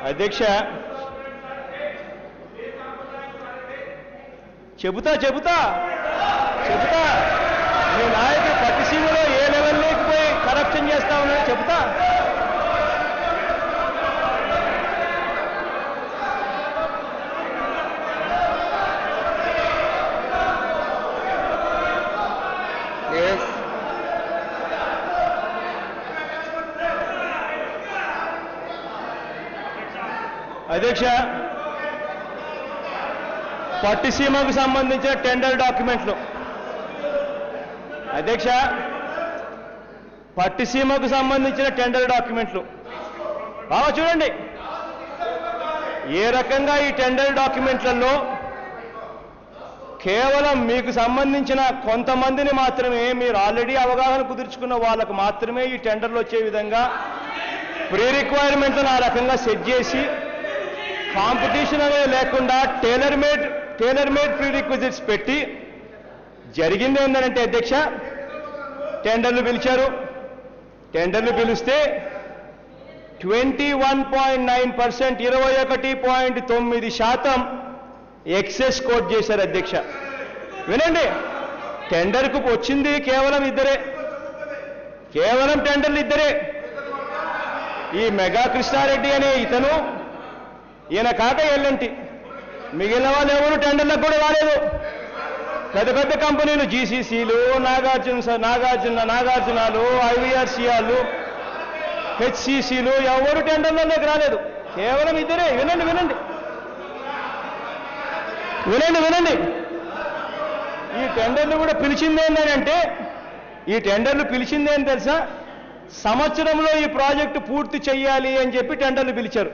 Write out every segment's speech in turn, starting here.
అధ్యక్ష చెబుతా మీ నాయకుడు పట్టిసీమలో ఏ లెవెల్లోకి పోయి కరప్షన్ చేస్తా ఉన్నాడో చెబుతా. అధ్యక్ష పట్టిసీమకు సంబంధించిన టెండర్ డాక్యుమెంట్లు అధ్యక్ష పట్టిసీమకు సంబంధించిన టెండర్ డాక్యుమెంట్లు బాగా చూడండి. ఏ రకంగా ఈ టెండర్ డాక్యుమెంట్లలో కేవలం మీకు సంబంధించిన కొంతమందిని మాత్రమే, మీరు ఆల్రెడీ అవగాహన కుదుర్చుకున్న వాళ్ళకు మాత్రమే ఈ టెండర్లు వచ్చే విధంగా ప్రీ రిక్వైర్మెంట్లను ఆ రకంగా సెట్ చేసి కాంపిటీషన్ అనేది లేకుండా టైలర్ మేడ్ ప్రీ రిక్విజిట్స్ పెట్టి జరిగింది ఏంటంటే అధ్యక్ష టెండర్లు పిలిచారు. టెండర్లు పిలిస్తే 21.9% 21.9% ఎక్సెస్ కోట్ చేశారు అధ్యక్ష. వినండి, టెండర్కు వచ్చింది కేవలం ఇద్దరే, కేవలం టెండర్లు ఇద్దరే. ఈ మెగా కృష్ణారెడ్డి అనే ఇతను, ఈయన కాక ఎల్లంటి, మిగిలిన వాళ్ళు ఎవరు టెండర్లకు కూడా రాలేదు. పెద్ద పెద్ద కంపెనీలు జీసీసీలు, నాగార్జునాలు, ఐవీఆర్సీఆర్లు, హెచ్సిసిలు ఎవరు టెండర్లలోకి రాలేదు, కేవలం ఇద్దరే. వినండి, ఈ టెండర్లు కూడా పిలిచిందేంటంటే, ఈ టెండర్లు పిలిచిందేం తెలుసా, సంవత్సరంలో ఈ ప్రాజెక్టు పూర్తి చేయాలి అని చెప్పి టెండర్లు పిలిచారు.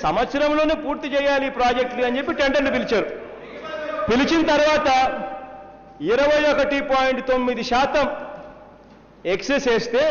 సంవత్సరంలోనే పూర్తి చేయాలి ఈ ప్రాజెక్టులు అని చెప్పి టెండర్లు పిలిచారు. పిలిచిన తర్వాత 21.9% ఎక్సెస్ వేస్తే